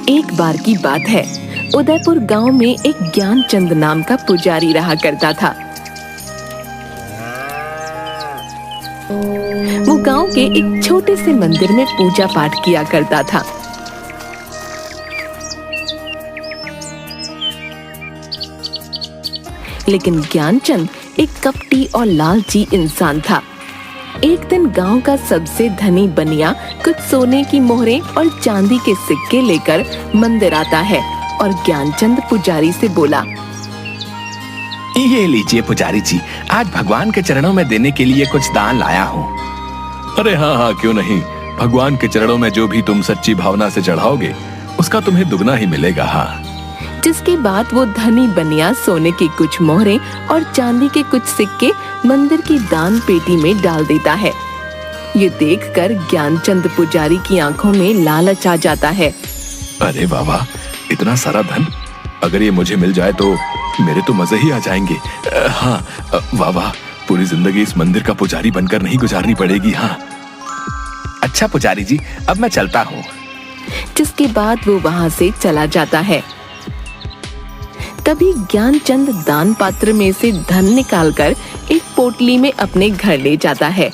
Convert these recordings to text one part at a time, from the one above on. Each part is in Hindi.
एक बार की बात है, उदयपुर गांव में एक ज्ञानचंद नाम का पुजारी रहा करता था। वो गांव के एक छोटे से मंदिर में पूजा पाठ किया करता था। लेकिन ज्ञानचंद एक कपटी और लालची इंसान था। एक दिन गांव का सबसे धनी बनिया कुछ सोने की मोहरें और चांदी के सिक्के लेकर मंदिर आता है और ज्ञानचंद पुजारी से बोला, ये लीजिए पुजारी जी, आज भगवान के चरणों में देने के लिए कुछ दान लाया हूँ। अरे हाँ हाँ, क्यों नहीं। भगवान के चरणों में जो भी तुम सच्ची भावना से चढ़ाओगे उसका तुम्हें दुगना ही मिलेगा। हाँ। जिसके बाद वो धनी बनिया सोने की कुछ मोहरें और चांदी के कुछ सिक्के मंदिर की दान पेटी में डाल देता है। ये देखकर ज्ञानचंद पुजारी की आंखों में लालच आ जाता है। अरे वाह, इतना सारा धन, अगर ये मुझे मिल जाए तो मेरे तो मजे ही आ जाएंगे। हाँ, वाह, पूरी जिंदगी इस मंदिर का पुजारी बनकर नहीं गुजारनी पड़ेगी। हाँ। अच्छा पुजारी जी, अब मैं चलता हूँ। जिसके बाद वो वहाँ से चला जाता है। तभी ज्ञानचंद दान पात्र में से धन निकालकर एक पोटली में अपने घर ले जाता है।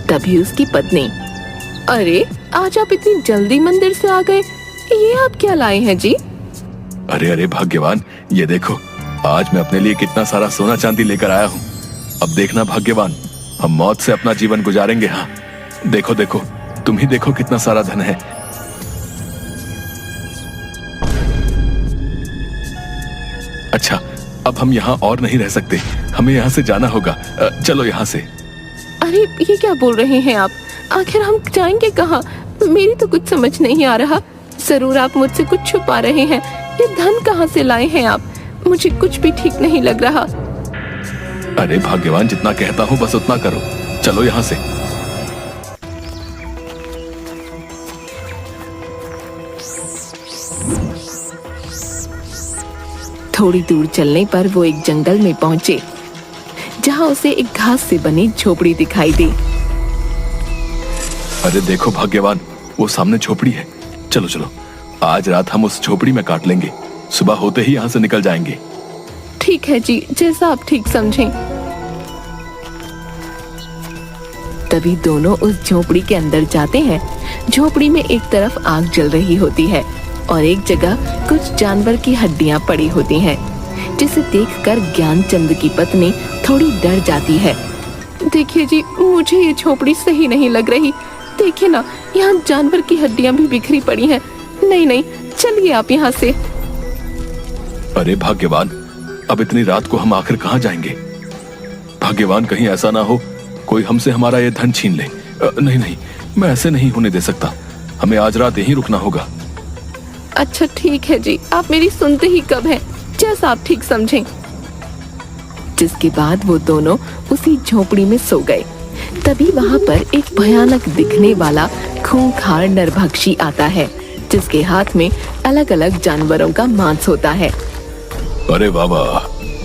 तभी उसकी पत्नी, अरे आज आप इतनी जल्दी मंदिर से आ गए, ये आप क्या लाए हैं जी? अरे अरे भाग्यवान, ये देखो, आज मैं अपने लिए कितना सारा सोना चांदी लेकर आया हूँ। अब देखना भाग्यवान, हम मौत से अपना जीवन गुजारेंगे। हाँ, देखो देखो, तुम ही देखो कितना सारा धन है। अच्छा, अब हम यहाँ और नहीं रह सकते, हमें यहाँ से जाना होगा। चलो यहाँ से। अरे ये क्या बोल रहे हैं आप? आखिर हम जाएंगे कहाँ? मेरी तो कुछ समझ नहीं आ रहा। जरूर आप मुझसे कुछ छुपा रहे हैं। ये धन कहाँ से लाए हैं आप? मुझे कुछ भी ठीक नहीं लग रहा। अरे भाग्यवान, जितना कहता हूँ बस उतना करो। चलो यहाँ से। थोड़ी दूर चलने पर वो एक जंगल में पहुंचे, जहां उसे एक घास से बनी झोपड़ी दिखाई दी। अरे देखो भाग्यवान, वो सामने झोपड़ी है। चलो चलो, आज रात हम उस झोपड़ी में काट लेंगे, सुबह होते ही यहाँ से निकल जाएंगे। ठीक है जी, जैसा आप ठीक समझें। तभी दोनों उस झोपड़ी के अंदर जाते हैं। झोपड़ी में एक तरफ आग जल रही होती है और एक जगह कुछ जानवर की हड्डियां पड़ी होती हैं, जिसे देखकर ज्ञानचंद की पत्नी थोड़ी डर जाती है। देखिए जी, मुझे ये झोपड़ी सही नहीं लग रही। देखिए ना, यहाँ जानवर की हड्डियां भी बिखरी पड़ी हैं। नहीं नहीं, चलिए आप यहाँ से। अरे भाग्यवान, अब इतनी रात को हम आखिर कहाँ जाएंगे? भाग्यवान, कहीं ऐसा ना हो कोई हमसे हमारा ये धन छीन ले। नहीं नहीं, मैं ऐसे नहीं होने दे सकता। हमें आज रात यहीं रुकना होगा। अच्छा ठीक है जी, आप मेरी सुनते ही कब हैं, जैसा आप ठीक समझें। जिसके बाद वो दोनों उसी झोपड़ी में सो गए। तभी वहाँ पर एक भयानक दिखने वाला खूंखार नरभक्षी आता है, जिसके हाथ में अलग अलग जानवरों का मांस होता है। अरे बाबा,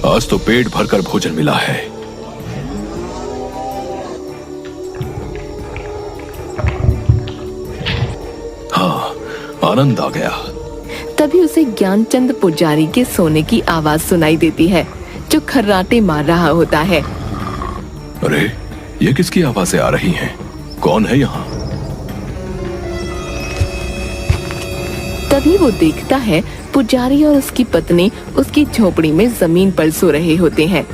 आज तो पेट भरकर भोजन मिला है। हाँ, आनंद आ गया। तभी उसे ज्ञानचंद पुजारी के सोने की आवाज सुनाई देती है, जो खर्राटे मार रहा होता है। अरे ये किसकी आवाजें आ रही हैं? कौन है यहाँ? तभी वो देखता है पुजारी और उसकी पत्नी उसकी झोपड़ी में जमीन पर सो रहे होते हैं।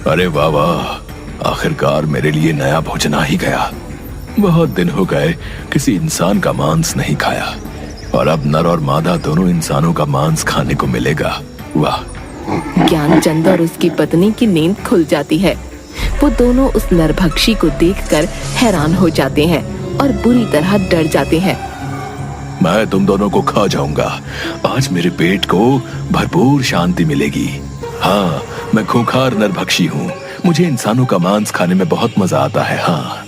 अरे वाह वाह, आखिरकार मेरे लिए नया भोजन आ ही गया। बहुत दिन हो गए किसी इंसान का मांस नहीं खाया, और अब नर और मादा दोनों इंसानों का मांस खाने को मिलेगा। वाह। ज्ञानचंद और उसकी पत्नी की नींद खुल जाती है। वो दोनों उस नरभक्षी को देखकर हैरान हो जाते हैं और बुरी तरह डर जाते हैं। मैं तुम दोनों को खा जाऊंगा। आज मेरे पेट को भरपूर शांति मिलेगी। हाँ, मैं खूंखार नरभक्षी हूँ। मुझे इंसानों का मांस खाने में बहुत मजा आता है। हाँ।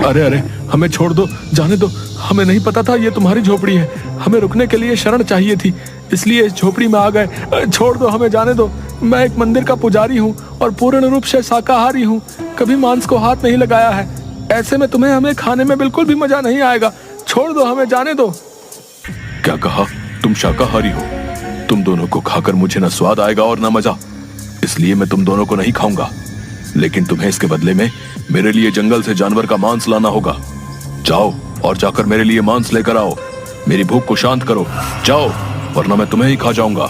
अरे अरे, हमें छोड़ दो, जाने दो। हमें नहीं पता था ये तुम्हारी झोपड़ी है। हमें रुकने के लिए शरण चाहिए थी। इसलिए इस झोपड़ी में आ गए। छोड़ दो, हमें जाने दो। मैं एक मंदिर का पुजारी हूँ और पूर्ण रूप से शाकाहारी हूँ, कभी मांस को हाथ नहीं लगाया है। ऐसे में तुम्हें हमें खाने में बिल्कुल भी मजा नहीं आएगा। छोड़ दो, हमें जाने दो। क्या कहा? तुम शाकाहारी हो? तुम दोनों को खाकर मुझे न स्वाद आएगा और न मजा, इसलिए मैं तुम दोनों को नहीं खाऊंगा। लेकिन तुम्हें इसके बदले में मेरे लिए जंगल से जानवर का मांस लाना होगा। जाओ और जाकर मेरे लिए मांस लेकर आओ। मेरी भूख को शांत करो, जाओ, वरना मैं तुम्हें ही खा जाऊंगा।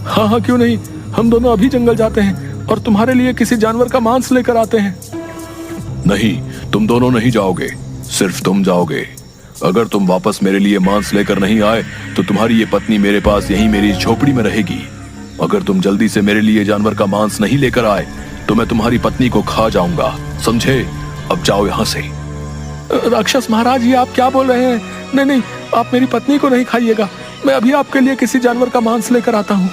हाँ हाँ, क्यों नहीं, हम दोनों अभी जंगल जाते हैं और तुम्हारे लिए किसी जानवर का मांस लेकर आते हैं। नहीं, तुम दोनों नहीं जाओगे, सिर्फ तुम जाओगे। अगर तुम वापस मेरे लिए मांस लेकर नहीं आए तो तुम्हारी ये पत्नी मेरे पास यहीं मेरी झोपड़ी में रहेगी। अगर तुम जल्दी से मेरे लिए जानवर का मांस नहीं लेकर आए तो मैं तुम्हारी पत्नी को खा जाऊंगा, समझे? अब जाओ यहाँ से। राक्षस महाराज, ये आप क्या बोल रहे हैं? नहीं नहीं, आप मेरी पत्नी को नहीं खाइएगा। मैं अभी आपके लिए किसी जानवर का मांस लेकर आता हूँ।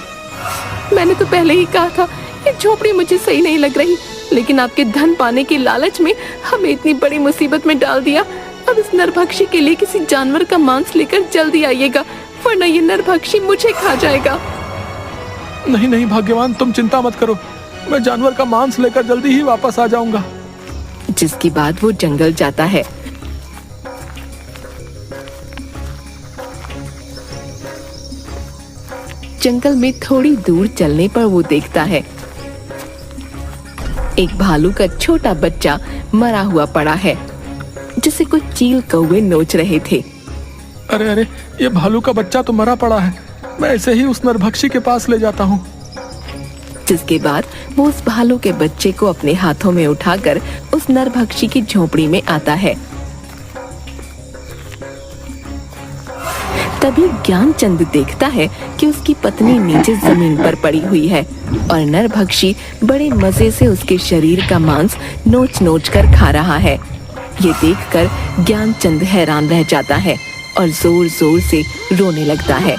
मैंने तो पहले ही कहा था ये झोपड़ी मुझे सही नहीं लग रही, लेकिन आपके धन पाने की लालच में हमें इतनी बड़ी मुसीबत में डाल दिया। अब इस नरभक्षी के लिए किसी जानवर का मांस लेकर जल्दी आइएगा, वरना ये नरभक्षी मुझे खा जाएगा। नहीं नहीं भाग्यवान, तुम चिंता मत करो, मैं जानवर का मांस लेकर जल्दी ही वापस आ जाऊंगा। जिसके बाद वो जंगल जाता है। जंगल में थोड़ी दूर चलने पर वो देखता है एक भालू का छोटा बच्चा मरा हुआ पड़ा है, जिसे कुछ चील कौवे नोच रहे थे। अरे अरे, ये भालू का बच्चा तो मरा पड़ा है, मैं ऐसे ही उस नरभक्षी के पास ले जाता हूँ। जिसके बाद वो उस भालू के बच्चे को अपने हाथों में उठाकर उस नरभक्षी की झोपड़ी में आता है। तभी ज्ञानचंद देखता है कि उसकी पत्नी नीचे जमीन पर पड़ी हुई है और नरभक्षी बड़े मजे से उसके शरीर का मांस नोच नोच कर खा रहा है। ये देखकर ज्ञानचंद हैरान रह जाता है और जोर जोर से रोने लगता है।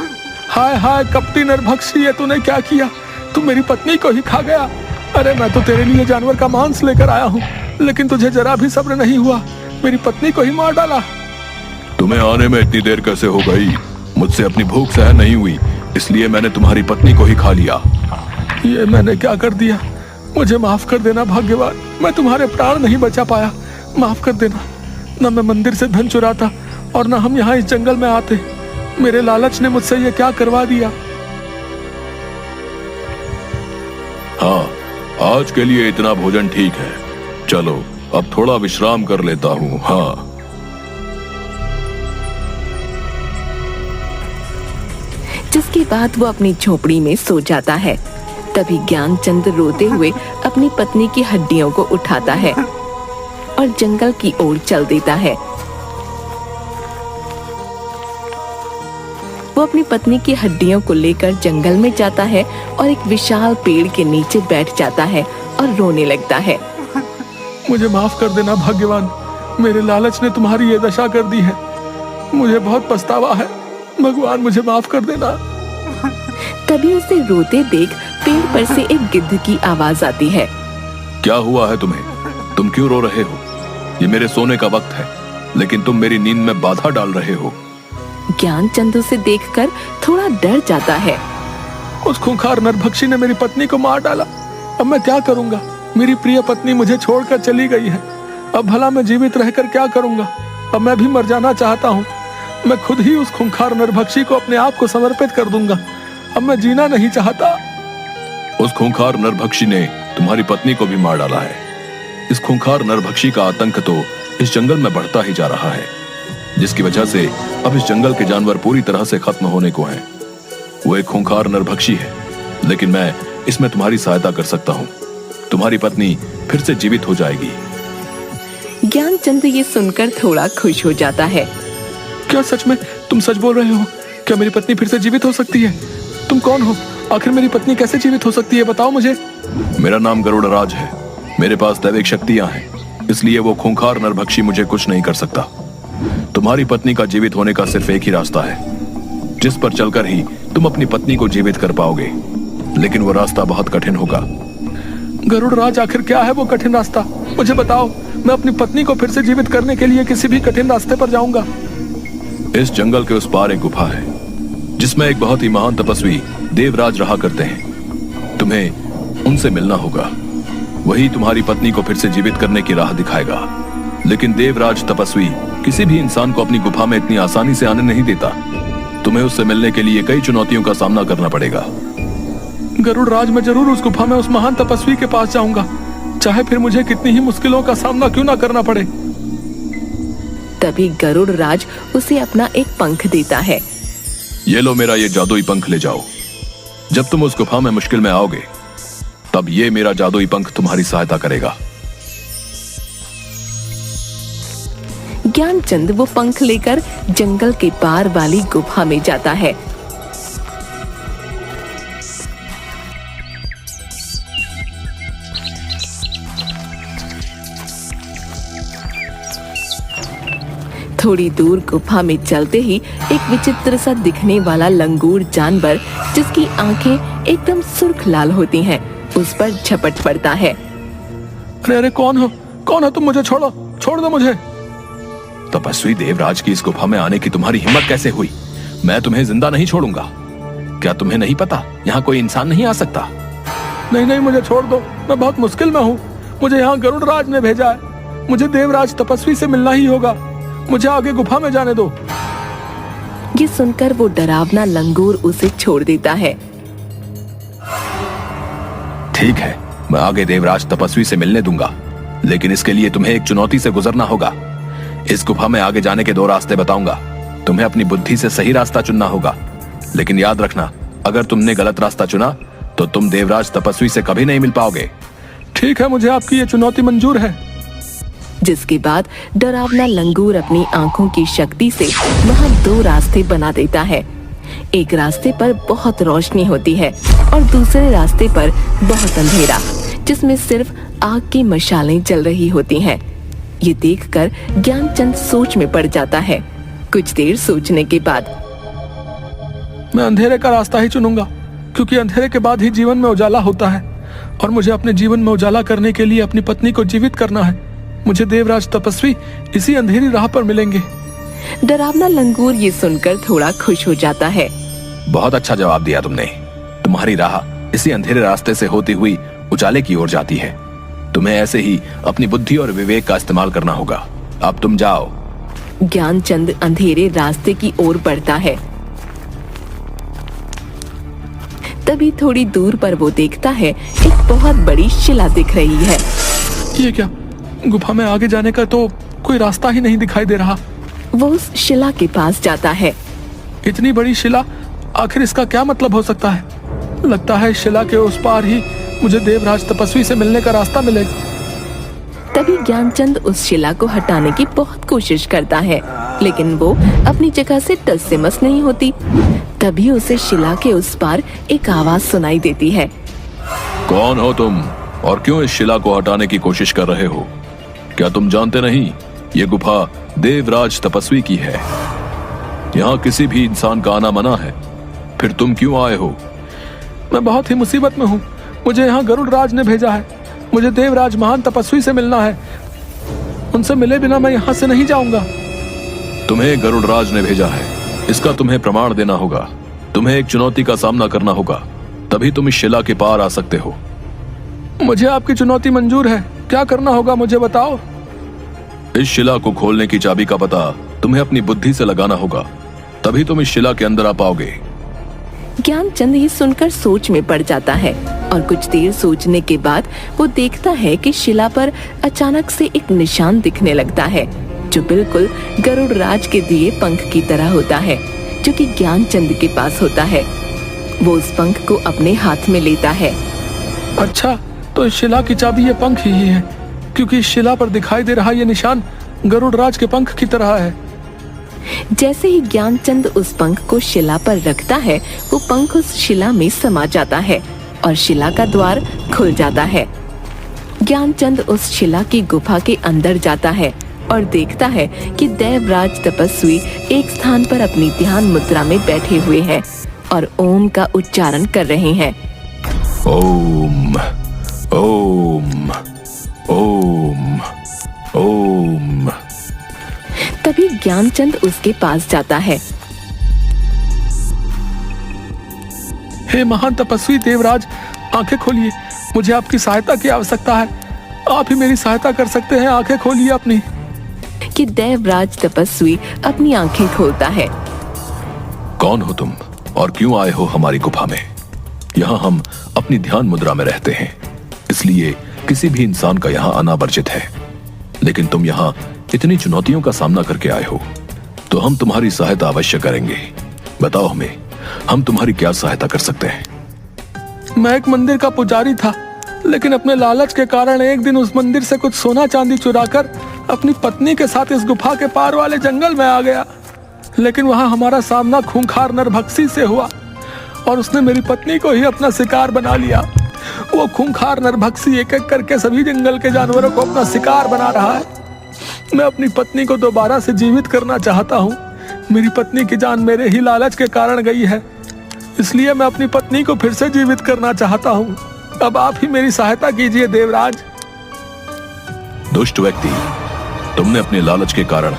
हाय हाय कपटी नरभक्षी, ये तूने क्या किया? तू मेरी पत्नी को ही खा गया। अरे मैं तो तेरे लिए जानवर का मांस लेकर आया हूँ, लेकिन तुझे जरा भी सब्र नहीं हुआ, मेरी पत्नी को ही मार डाला। तुम्हें आने में इतनी देर कैसे हो गई? मुझसे अपनी भूख सहन नहीं हुई, इसलिए मैंने तुम्हारी पत्नी को ही खा लिया। ये मैंने क्या कर दिया? मुझे माफ कर देना भाग्यवान, मैं तुम्हारे प्राण नहीं बचा पाया, माफ कर देना। न मैं मंदिर से धन चुराता और न हम यहाँ इस जंगल में आते। मेरे लालच ने मुझसे ये क्या करवा दिया। हाँ, आज के लिए इतना भोजन ठीक है, चलो अब थोड़ा विश्राम कर लेता हूँ। हाँ। जिसके बाद वो अपनी झोपड़ी में सो जाता है। तभी ज्ञानचंद रोते हुए अपनी पत्नी की हड्डियों को उठाता है और जंगल की ओर चल देता है। वो अपनी पत्नी की हड्डियों को लेकर जंगल में जाता है और एक विशाल पेड़ के नीचे बैठ जाता है और रोने लगता है। मुझे माफ कर देना भाग्यवान, मेरे लालच ने तुम्हारी ये दशा कर दी है, मुझे बहुत पछतावा है, भगवान मुझे माफ कर देना। तभी उसे रोते देख पेड़ पर से एक गिद्ध की आवाज आती है। क्या हुआ है तुम्हें? तुम क्यों रो रहे हो? ये मेरे सोने का वक्त है, लेकिन तुम मेरी नींद में बाधा डाल रहे हो। ज्ञानचंद उसे देखकर थोड़ा डर जाता है। उस खूंखार नरभक्षी ने मेरी पत्नी को मार डाला, अब मैं क्या करूंगा? मेरी प्रिय पत्नी मुझे छोड़कर चली गई है, अब भला मैं जीवित रहकर क्या करूंगा? अब मैं भी मर जाना चाहता हूँ। मैं खुद ही उस खूंखार नरभक्षी को अपने आप को समर्पित कर दूंगा, अब मैं जीना नहीं चाहता। उस खूंखार नरभक्षी ने तुम्हारी पत्नी को भी मार डाला है। इस खूंखार नरभक्षी का आतंक तो इस जंगल में बढ़ता ही जा रहा है, जिसकी वजह से अब इस जंगल के जानवर पूरी तरह से खत्म होने को हैं। वो एक खूंखार नरभक्षी है, लेकिन मैं इसमें तुम्हारी सहायता कर सकता हूँ। तुम्हारी पत्नी फिर से जीवित हो जाएगी। ज्ञानचंद ये सुनकर थोड़ा खुश हो जाता है। क्या सच में तुम सच बोल रहे हो? क्या मेरी पत्नी फिर से जीवित हो सकती है? तुम कौन हो? आखिर मेरी पत्नी कैसे जीवित हो सकती है, बताओ मुझे। मेरा नाम गरुड़राज है, मेरे पास दैविक शक्तियां हैं, इसलिए वो खूंखार नरभक्षी मुझे कुछ नहीं कर सकता। तुम्हारी पत्नी का जीवित होने का सिर्फ एक ही रास्ता है, जिस पर चलकर ही तुम अपनी पत्नी को जीवित कर पाओगे, लेकिन वो रास्ता बहुत कठिन होगा। गरुड़राज, आखिर क्या है वो कठिन रास्ता? मुझे बताओ, मैं अपनी पत्नी को फिर से जीवित करने के लिए किसी भी कठिन रास्ते पर जाऊंगा। इस जंगल के उस पार एक गुफा है, जिसमें एक बहुत ही महान तपस्वी देवराज रहा करते हैं। तुम्हें उनसे मिलना होगा। वही तुम्हारी पत्नी को फिर से जीवित करने की राह दिखाएगा। लेकिन देवराज तपस्वी किसी भी इंसान को अपनी गुफा में इतनी आसानी से आने नहीं देता। तुम्हें उससे मिलने के लिए कई चुनौतियों का सामना करना पड़ेगा। गरुड़ राज, मैं जरूर उस गुफा में उस महान तपस्वी के पास जाऊंगा, चाहे फिर मुझे कितनी ही मुश्किलों का सामना क्यों ना करना पड़े। तभी गरुड़ राज उसे अपना एक पंख देता है। ये लो मेरा ये जादुई पंख ले जाओ। जब तुम उस गुफा में मुश्किल में आओगे तब ये मेरा जादुई पंख तुम्हारी सहायता करेगा। ज्ञानचंद वो पंख लेकर जंगल के पार वाली गुफा में जाता है। थोड़ी दूर गुफा में चलते ही एक विचित्र सा दिखने वाला लंगूर जानवर, जिसकी आंखें एकदम सुर्ख लाल होती हैं, उस पर झपट पड़ता है। अरे अरे, कौन हो तुम? मुझे छोड़ो, छोड़ दो मुझे। तपस्वी देवराज की इस गुफा में आने की तुम्हारी हिम्मत कैसे हुई? मैं तुम्हें जिंदा नहीं छोड़ूंगा। क्या तुम्हें नहीं पता यहाँ कोई इंसान नहीं आ सकता? नहीं नहीं, मुझे छोड़ दो, मैं बहुत मुश्किल में हूँ। मुझे यहाँ गरुड़ राज ने भेजा है। मुझे देवराज तपस्वी से मिलना ही होगा। मुझे आगे गुफा में जाने दो। ये सुनकर वो डरावना लंगूर उसे छोड़ देता है। ठीक है, मैं आगे देवराज तपस्वी से मिलने दूंगा, लेकिन इसके लिए तुम्हें एक चुनौती से गुजरना होगा। इस गुफा में आगे जाने के 2 रास्ते बताऊंगा। तुम्हें अपनी बुद्धि से सही रास्ता चुनना होगा, लेकिन याद रखना, अगर तुमने गलत रास्ता चुना तो तुम देवराज तपस्वी से कभी नहीं मिल पाओगे। ठीक है, मुझे आपकी ये चुनौती मंजूर है। जिसके बाद डरावना लंगूर अपनी आंखों की शक्ति से वहाँ 2 रास्ते बना देता है। एक रास्ते पर बहुत रोशनी होती है और दूसरे रास्ते पर बहुत अंधेरा, जिसमें सिर्फ आग की मशालें जल रही होती हैं। ये देखकर ज्ञानचंद सोच में पड़ जाता है। कुछ देर सोचने के बाद, मैं अंधेरे का रास्ता ही चुनूंगा, क्योंकि अंधेरे के बाद ही जीवन में उजाला होता है और मुझे अपने जीवन में उजाला करने के लिए अपनी पत्नी को जीवित करना है। मुझे देवराज तपस्वी इसी अंधेरी राह पर मिलेंगे। डरावना लंगूर ये सुनकर थोड़ा खुश हो जाता है। बहुत अच्छा जवाब दिया तुमने। तुम्हारी राह इसी अंधेरे रास्ते से होती हुई उजाले की ओर जाती है। तुम्हें ऐसे ही अपनी बुद्धि और विवेक का इस्तेमाल करना होगा। अब तुम जाओ। ज्ञानचंद अंधेरे रास्ते की ओर बढ़ता है। तभी थोड़ी दूर पर वो देखता है एक बहुत बड़ी शिला दिख रही है। ये क्या? गुफा में आगे जाने का तो कोई रास्ता ही नहीं दिखाई दे रहा। वो उस शिला के पास जाता है। इतनी बड़ी शिला, आखिर इसका क्या मतलब हो सकता है? लगता है शिला के उस पार ही मुझे देवराज तपस्वी से मिलने का रास्ता मिलेगा। तभी ज्ञानचंद उस शिला को हटाने की बहुत कोशिश करता है, लेकिन वो अपनी जगह से टस से मस नहीं होती। तभी उसे शिला के उस पार एक आवाज सुनाई देती है। कौन हो तुम और क्यों इस शिला को हटाने की कोशिश कर रहे हो? क्या तुम जानते नहीं, ये गुफा देवराज तपस्वी की है। यहाँ किसी भी इंसान का आना मना है। फिर तुम क्यों आए हो? मैं बहुत ही मुसीबत में हूँ। मुझे यहाँ गरुड़ राज ने भेजा है। मुझे देवराज महान तपस्वी से मिलना है। उनसे मिले बिना मैं यहाँ से नहीं जाऊंगा। तुम्हें गरुड़ राज ने भेजा है, इसका तुम्हें प्रमाण देना होगा। तुम्हें एक चुनौती का सामना करना होगा, तभी तुम इस शिला के पार आ सकते हो। मुझे आपकी चुनौती मंजूर है। क्या करना होगा मुझे बताओ। इस शिला को खोलने की चाबी का पता तुम्हें अपनी बुद्धि से लगाना होगा, तभी तुम इस शिला के अंदर आ पाओगे। ज्ञानचंद ये सुनकर सोच में पड़ जाता है और कुछ देर सोचने के बाद वो देखता है कि शिला पर अचानक से एक निशान दिखने लगता है, जो बिल्कुल गरुड़ राज के दिए पंख की तरह होता है, जो कि ज्ञानचंद के पास होता है। वो उस पंख को अपने हाथ में लेता है। अच्छा, तो इस शिला की चाबी ये पंख ही है, क्योंकि इस शिला पर दिखाई दे रहा ये निशान गरुड़ राज के पंख की तरह है। जैसे ही ज्ञानचंद उस पंख को शिला पर रखता है, वो पंख उस शिला में समा जाता है और शिला का द्वार खुल जाता है। ज्ञानचंद उस शिला की गुफा के अंदर जाता है और देखता है कि देवराज तपस्वी एक स्थान पर अपनी ध्यान मुद्रा में बैठे हुए हैं और ओम का उच्चारण कर रहे हैं। ओम ओम ओम ओम। तभी ज्ञानचंद उसके पास जाता है। हे महान तपस्वी देवराज, आंखें खोलिए, मुझे आपकी सहायता की आवश्यकता है। आप ही मेरी सहायता कर सकते हैं, आंखें खोलिए अपनी। कि देवराज तपस्वी अपनी आंखें खोलता है। कौन हो तुम और क्यों आए हो हमारी गुफा में? यहाँ हम अपनी ध्यान मुद्रा में रहते हैं, इसलिए किसी भी इंसान का यहाँ आना वर्जित है। लेकिन तुम यहाँ इतनी चुनौतियों का सामना करके आए हो, तो हम तुम्हारी सहायता अवश्य करेंगे। बताओ हमें, हम तुम्हारी क्या सहायता कर सकते हैं? मैं एक मंदिर का पुजारी था, लेकिन अपने लालच के कारण एक दिन उस मंदिर से कुछ सोना चांदी चुराकर अपनी पत्नी के साथ इस गुफा के पार वाले जंगल में आ गया। लेकिन वहां हमारा सामना खूंखार नरभक्षी से हुआ और उसने मेरी पत्नी को ही अपना शिकार बना लिया। वो खूंखार नरभक्षी एक एक करके सभी जंगल के जानवरों को अपना शिकार बना रहा है। मैं अपनी पत्नी को दोबारा से जीवित करना चाहता हूँ। मेरी पत्नी की जान मेरे ही लालच के कारण गई है, इसलिए मैं अपनी पत्नी को फिर से जीवित करना चाहता हूँ। अब आप ही मेरी सहायता कीजिए देवराज। दुष्ट व्यक्ति, तुमने अपने लालच के कारण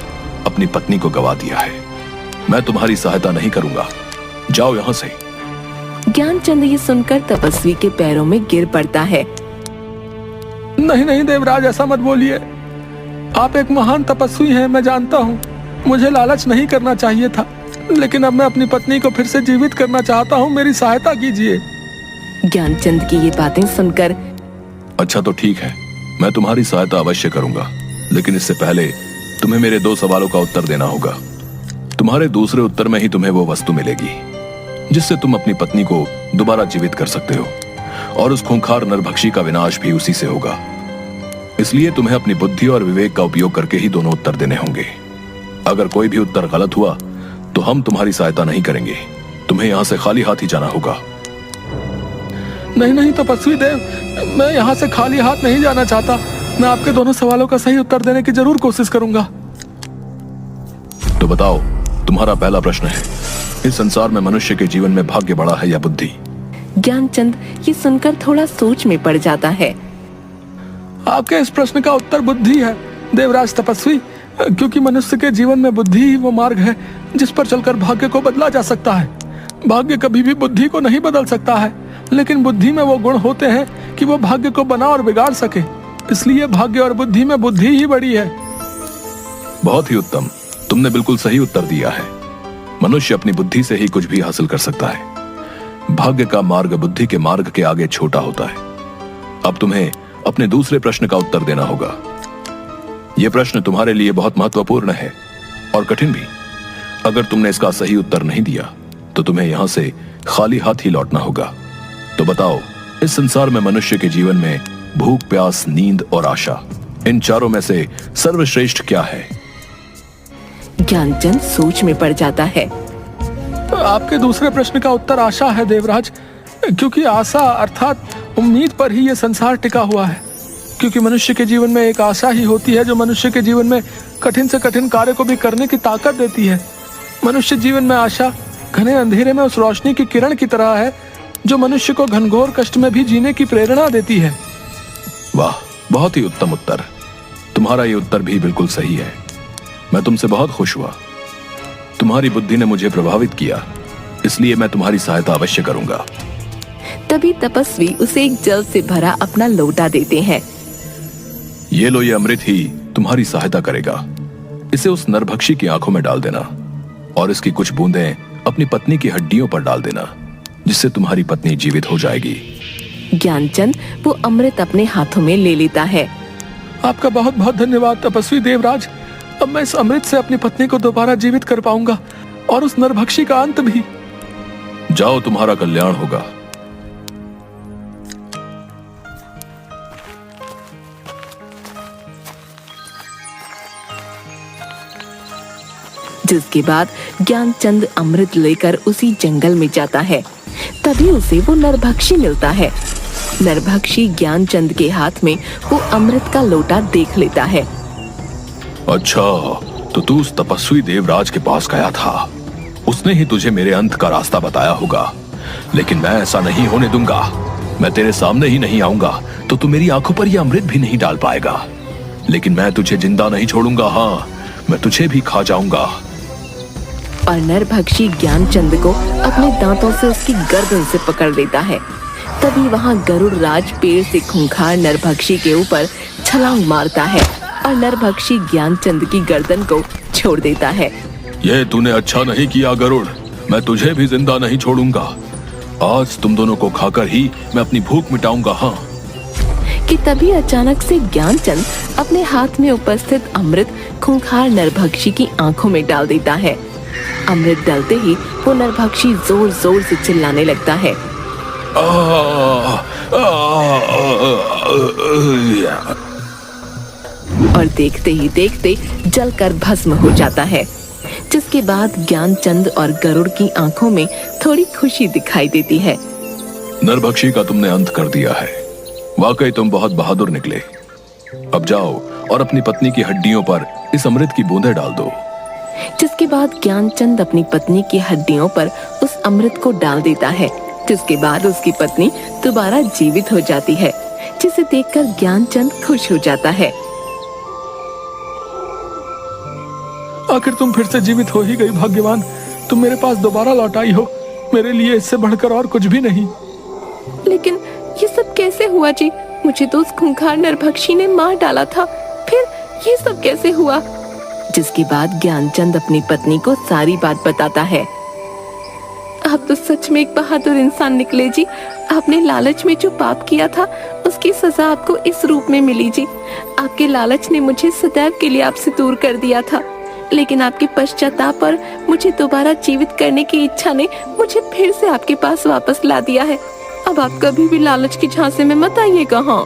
अपनी पत्नी को गवा दिया है। मैं तुम्हारी सहायता नहीं करूंगा, जाओ यहां से। ज्ञानचंद ये सुनकर तपस्वी के पैरों में गिर पड़ता है। नहीं नहीं देवराज, ऐसा मत बोलिए। आप एक महान तपस्वी हैं, मैं जानता हूँ। मुझे लालच नहीं करना चाहिए था, लेकिन अब मैं अपनी पत्नी को फिर से जीवित करना चाहता हूँ। मेरी सहायता कीजिए। ज्ञानचंद की ये बातें सुनकर अच्छा तो ठीक है, मैं तुम्हारी सहायता अवश्य करूंगा, लेकिन इससे पहले तुम्हें मेरे 2 सवालों का उत्तर देना होगा। तुम्हारे दूसरे उत्तर में ही तुम्हें वो वस्तु मिलेगी जिससे तुम अपनी पत्नी को दोबारा जीवित कर सकते हो, और उस खूंखार नरभक्षी का विनाश भी उसी से होगा। इसलिए तुम्हें अपनी बुद्धि और विवेक का उपयोग करके ही दोनों उत्तर देने होंगे। अगर कोई भी उत्तर गलत हुआ तो हम तुम्हारी सहायता नहीं करेंगे। तुम्हें यहाँ से खाली हाथ ही जाना होगा। नहीं नहीं तपस्वी देव, मैं यहाँ से खाली हाथ नहीं जाना चाहता। मैं आपके दोनों सवालों का सही उत्तर देने की जरूर कोशिश करूंगा। तो बताओ, तुम्हारा पहला प्रश्न है, इस संसार में मनुष्य के जीवन में भाग्य बड़ा है या बुद्धि? ज्ञानचंद ये सुनकर थोड़ा सोच में पड़ जाता है। आपके इस प्रश्न का उत्तर बुद्धि है देवराज तपस्वी, क्योंकि मनुष्य के जीवन में बुद्धि ही वो मार्ग है जिस पर चलकर भाग्य को बदला जा सकता है। भाग्य कभी भी बुद्धि को नहीं बदल सकता है, लेकिन बुद्धि में वो गुण होते हैं कि वो भाग्य को बना और बिगाड़ सके। इसलिए भाग्य और बुद्धि में बुद्धि ही बड़ी है। बहुत ही उत्तम, तुमने बिल्कुल सही उत्तर दिया है। मनुष्य अपनी बुद्धि से ही कुछ भी हासिल कर सकता है। भाग्य का मार्ग बुद्धि के मार्ग के आगे छोटा होता है। अब तुम्हें अपने दूसरे प्रश्न का उत्तर देना होगा। यह प्रश्न तुम्हारे लिए बहुत महत्वपूर्ण है और कठिन भी। अगर तुमने इसका सही उत्तर नहीं दिया तो तुम्हें यहां से खाली हाथ ही लौटना होगा। तो बताओ, इस संसार में मनुष्य के जीवन में भूख, प्यास, नींद और आशा, इन चारों में से सर्वश्रेष्ठ क्या है? ज्ञानचंद सोच में पड़ जाता है। आपके दूसरे प्रश्न का उत्तर आशा है देवराज, क्योंकि आशा अर्थात उम्मीद पर ही यह संसार टिका हुआ है। क्योंकि मनुष्य के जीवन में एक आशा ही होती है जो मनुष्य के जीवन में कठिन से कठिन कार्य को भी करने की ताकत देती है। मनुष्य जीवन में आशा घने अंधेरे में उस रोशनी की किरण की तरह है जो मनुष्य को घनघोर कष्ट में भी जीने की प्रेरणा देती है। वाह, बहुत ही उत्तम उत्तर। तुम्हारा ये उत्तर भी बिल्कुल सही है। मैं तुमसे बहुत खुश हुआ। तुम्हारी बुद्धि ने मुझे प्रभावित किया, इसलिए मैं तुम्हारी सहायता अवश्य करूंगा। तभी तपस्वी उसे एक जल से भरा अपना लोटा देते हैं। ये लो, ये अमृत ही तुम्हारी सहायता करेगा। इसे उस नरभक्षी की आंखों में डाल देना और इसकी कुछ बूंदें अपनी पत्नी की हड्डियों पर डाल देना, जिससे तुम्हारी पत्नी जीवित हो जाएगी। ज्ञानचंद वो अमृत अपने हाथों में ले लेता है। आपका बहुत बहुत धन्यवाद तपस्वी देवराज। अब मैं इस अमृत से अपनी पत्नी को दोबारा जीवित कर पाऊंगा और उस नरभक्षी का अंत भी। जाओ, तुम्हारा कल्याण होगा। जिसके बाद ज्ञानचंद अमृत लेकर उसी जंगल में जाता है। तभी उसे वो नरभक्षी मिलता है। नरभक्षी ज्ञानचंद के हाथ में वो अमृत का लोटा देख लेता है। अच्छा, तो तू उस तपस्वी देवराज के पास गया था। उसने ही तुझे मेरे अंत का रास्ता बताया होगा, लेकिन मैं ऐसा नहीं होने दूंगा। मैं तेरे सामने ही नहीं आऊंगा तो तू मेरी आंखों पर यह अमृत भी नहीं डाल पाएगा। लेकिन मैं तुझे जिंदा नहीं छोड़ूंगा। हाँ, मैं तुझे भी खा जाऊंगा। और नरभक्षी ज्ञानचंद को अपने दांतों से उसकी गर्दन से पकड़ लेता है। तभी वहाँ गरुड़ राज पेड़ से खूंखार नरभक्षी के ऊपर छलांग मारता है और नरभक्षी ज्ञानचंद की गर्दन को छोड़ देता है। ये तूने अच्छा नहीं किया गरुड़, मैं तुझे भी जिंदा नहीं छोड़ूंगा। आज तुम दोनों को खाकर ही मैं अपनी भूख मिटाऊंगा। हाँ। कि तभी अचानक से ज्ञानचंद अपने हाथ में उपस्थित अमृत खूंखार नरभक्षी की आंखों में डाल देता है। अमृत डालते ही वो नरभक्षी जोर जोर से चिल्लाने लगता है। और देखते ही देखते जलकर भस्म हो जाता है, जिसके बाद ज्ञानचंद और गरुड़ की आंखों में थोड़ी खुशी दिखाई देती है। नरभक्षी का तुमने अंत कर दिया है। वाकई तुम बहुत बहादुर निकले। अब जाओ और अपनी पत्नी की हड्डियों पर इस अमृत की बूंदें डाल दो। जिसके बाद ज्ञानचंद अपनी पत्नी की हड्डियों पर उस अमृत को डाल देता है, जिसके बाद उसकी पत्नी दोबारा जीवित हो जाती है, जिसे देखकर ज्ञानचंद खुश हो जाता है। आखिर तुम फिर से जीवित हो ही गई भाग्यवान। तुम मेरे पास दोबारा लौट आई हो। मेरे लिए इससे बढ़कर और कुछ भी नहीं। लेकिन ये सब कैसे हुआ जी? मुझे तो उस खूंखार नरभक्षी ने मार डाला था, फिर ये सब कैसे हुआ? जिसके बाद ज्ञानचंद अपनी पत्नी को सारी बात बताता है। आप तो सच में एक बहादुर इंसान निकले जी। आपने लालच में जो पाप किया था उसकी सजा आपको इस रूप में मिली जी। आपके लालच ने मुझे सदैव के लिए आपसे दूर कर दिया था, लेकिन आपके पश्चाताप और मुझे दोबारा जीवित करने की इच्छा ने मुझे फिर से आपके पास वापस ला दिया है। अब आप कभी भी लालच की झांसे में मत आइएगा। हाँ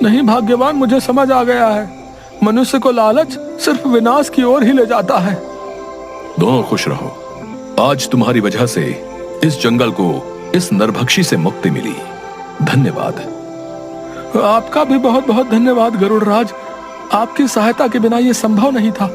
नहीं भाग्यवान, मुझे समझ आ गया है। मनुष्य को लालच सिर्फ विनाश की ओर ही ले जाता है। दोनों खुश रहो। आज तुम्हारी वजह से इस जंगल को इस नरभक्षी से मुक्ति मिली। धन्यवाद। आपका भी बहुत बहुत धन्यवाद गरुड़ राज। आपकी सहायता के बिना ये संभव नहीं था।